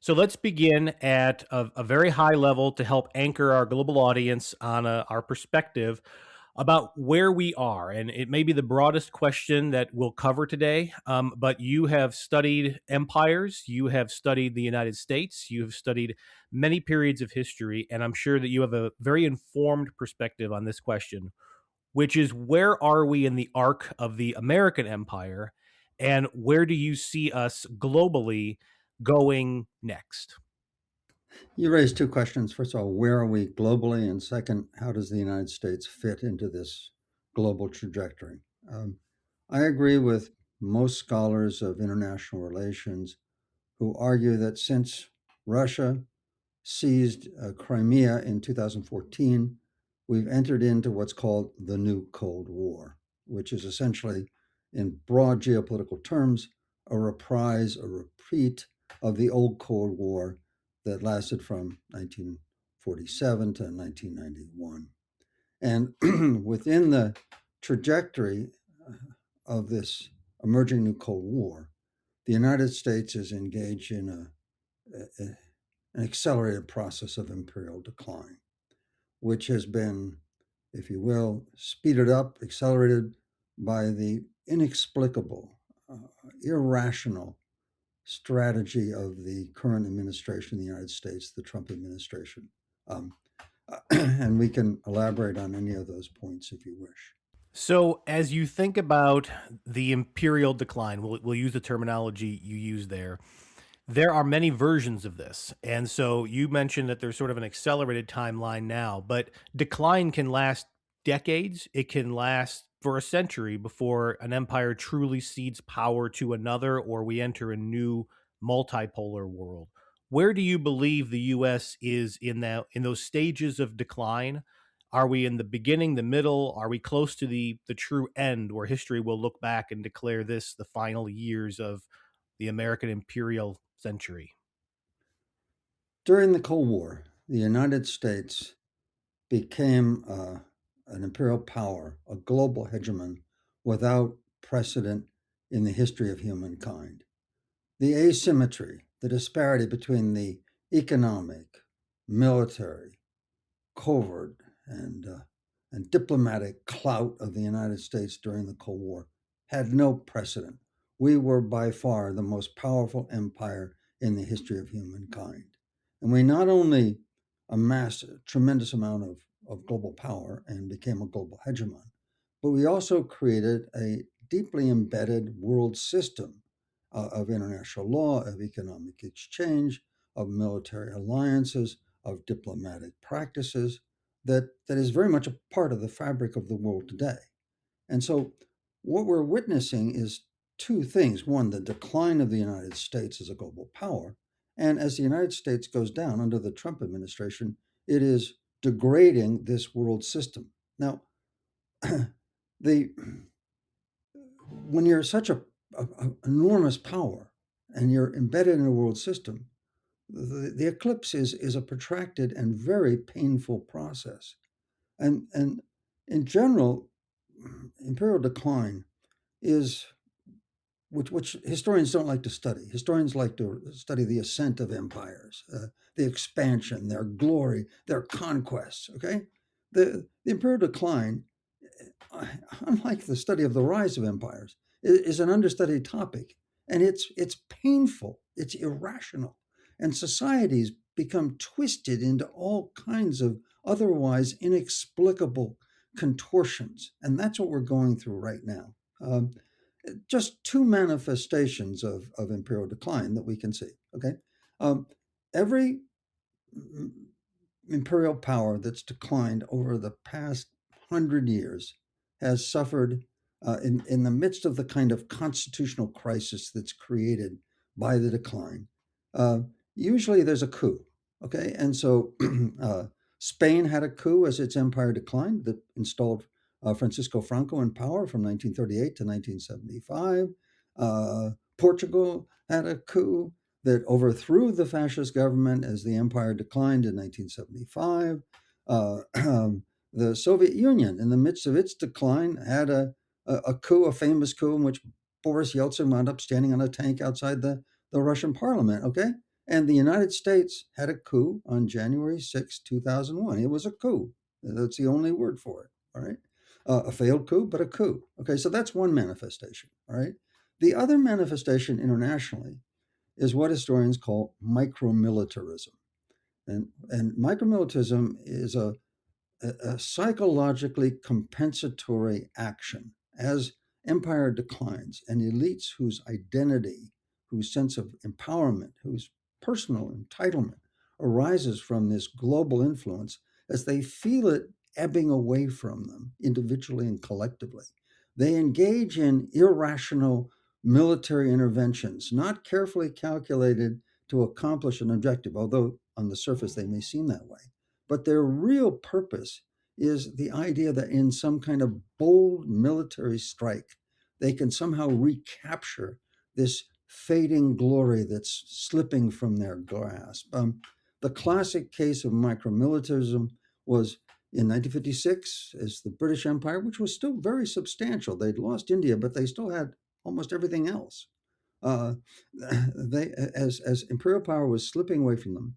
So let's begin at a very high level to help anchor our global audience on our perspective about where we are. And it may be the broadest question that we'll cover today, but you have studied empires, you have studied the United States, you have studied many periods of history, and I'm sure that you have a very informed perspective on this question, which is where are we in the arc of the American empire, and where do you see us globally going next? You raised two questions. First of all, where are we globally? And second, how does the United States fit into this global trajectory? Um, I agree with most scholars of international relations who argue that since Russia seized Crimea in 2014, we've entered into what's called the new Cold War, which is essentially, in broad geopolitical terms, a reprise, a repeat of the old Cold War that lasted from 1947 to 1991. And within the trajectory of this emerging new Cold War, the United States is engaged in a an accelerated process of imperial decline, which has been, if you will, speeded up, accelerated by the inexplicable, irrational strategy of the current administration in the United States, the Trump administration. Um, and we can elaborate on any of those points if you wish. So, as you think about the imperial decline, we'll use the terminology you use there. There are many versions of this. And so you mentioned that there's sort of an accelerated timeline now, but decline can last decades. It can last for a century before an empire truly cedes power to another or we enter a new multipolar world. Where do you believe the US is in those stages of decline? Are we in the beginning, the middle? Are we close to the true end where history will look back and declare this the final years of the American imperial century? During the Cold War, the United States became an imperial power, a global hegemon without precedent in the history of humankind. The asymmetry, the disparity between the economic, military, covert, and diplomatic clout of the United States during the Cold War had no precedent. We were by far the most powerful empire in the history of humankind. And we not only amassed a tremendous amount of global power and became a global hegemon, but we also created a deeply embedded world system of international law, of economic exchange, of military alliances, of diplomatic practices that is very much a part of the fabric of the world today. And so what we're witnessing is two things. One, the decline of the United States as a global power. And as the United States goes down under the Trump administration, it is degrading this world system. Now, the when you're such a enormous power and you're embedded in a world system, the eclipse is a protracted and very painful process. And in general, imperial decline is which historians don't like to study. Historians like to study the ascent of empires, the expansion, their glory, their conquests. Okay, the imperial decline, unlike the study of the rise of empires, is an understudied topic, and it's painful, it's irrational, and societies become twisted into all kinds of otherwise inexplicable contortions, and that's what we're going through right now. Just two manifestations of imperial decline that we can see. Okay, every imperial power that's declined over the past 100 years has suffered in the midst of the kind of constitutional crisis that's created by the decline. Uh, Usually there's a coup, okay? And so Spain had a coup as its empire declined that installed Francisco Franco in power from 1938 to 1975. Portugal had a coup that overthrew the fascist government as the empire declined in 1975. The Soviet Union, in the midst of its decline, had a coup, a famous coup, in which Boris Yeltsin wound up standing on a tank outside the Russian parliament. Okay. And the United States had a coup on January 6, 2001. It was a coup. That's the only word for it. All right. A failed coup, but a coup. Okay. So that's one manifestation. All right. The other manifestation internationally is what historians call micromilitarism. And micromilitarism is a psychologically compensatory action as empire declines and elites whose identity, whose sense of empowerment, whose personal entitlement arises from this global influence as they feel it ebbing away from them individually and collectively. They engage in irrational military interventions, not carefully calculated to accomplish an objective, although on the surface they may seem that way. But their real purpose is the idea that in some kind of bold military strike, they can somehow recapture this fading glory that's slipping from their grasp. The classic case of micromilitarism was in 1956 as the British Empire, which was still very substantial. They'd lost India, but they still had almost everything else. Uh, as imperial power was slipping away from them,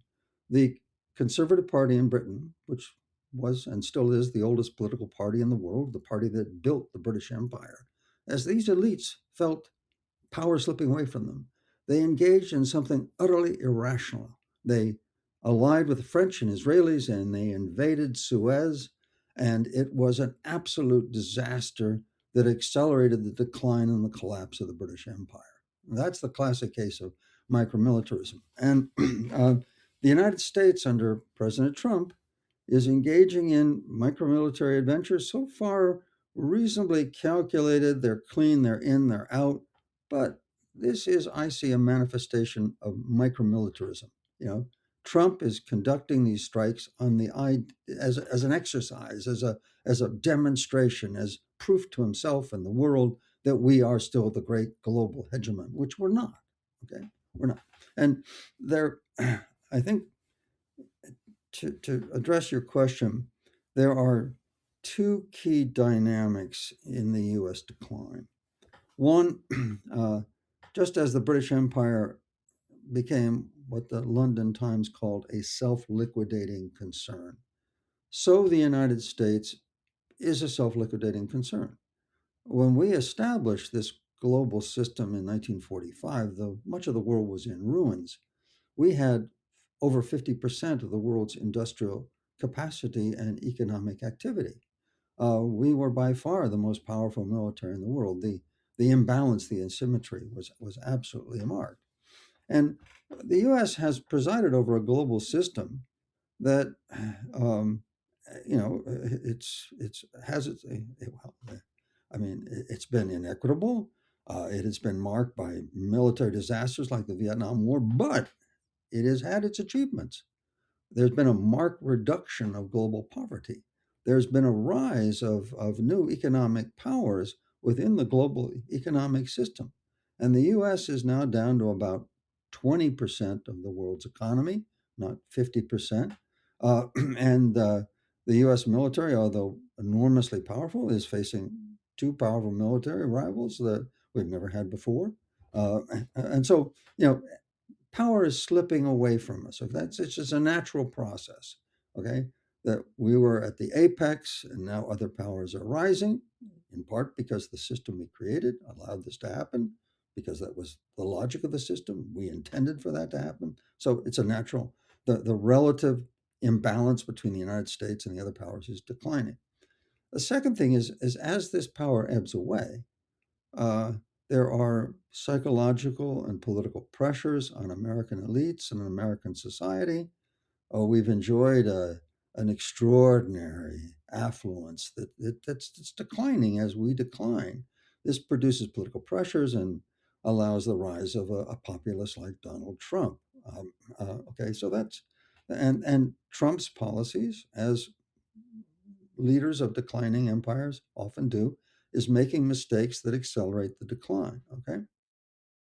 the Conservative Party in Britain, which was and still is the oldest political party in the world, the party that built the British Empire, as these elites felt power slipping away from them, they engaged in something utterly irrational. They allied with the French and Israelis and they invaded Suez, and it was an absolute disaster that accelerated the decline and the collapse of the British Empire. That's the classic case of micromilitarism. And the United States, under President Trump, is engaging in micromilitary adventures so far reasonably calculated. They're clean, they're in, they're out. But this is, I see, a manifestation of micromilitarism. You know, Trump is conducting these strikes on the as an exercise, as a demonstration, as proof to himself and the world that we are still the great global hegemon, which we're not. Okay, we're not. And there, I think, to address your question, there are two key dynamics in the U.S. decline. One, just as the British Empire became what the London Times called a self-liquidating concern, so the United States is a self-liquidating concern. When we established this global system in 1945, though much of the world was in ruins, we had over 50% of the world's industrial capacity and economic activity. We were by far the most powerful military in the world. The imbalance, the asymmetry was absolutely marked. And the U.S. has presided over a global system that, it's has its, well, I mean, it's been inequitable. It has been marked by military disasters like the Vietnam War, but it has had its achievements. There's been a marked reduction of global poverty. There's been a rise of new economic powers within the global economic system. And the US is now down to about 20% of the world's economy, not 50%. And the US military, although enormously powerful, is facing two powerful military rivals that we've never had before. And so, power is slipping away from us. So it's just a natural process. Okay, that we were at the apex, and now other powers are rising, in part because the system we created allowed this to happen, because that was the logic of the system. We intended for that to happen. So it's a natural. The relative imbalance between the United States and the other powers is declining. The second thing is as this power ebbs away, uh, there are psychological and political pressures on American elites and American society. Oh, we've enjoyed an extraordinary affluence that's declining as we decline. This produces political pressures and allows the rise of a populist like Donald Trump. Okay, so that's and Trump's policies, as leaders of declining empires often do, is making mistakes that accelerate the decline. Okay.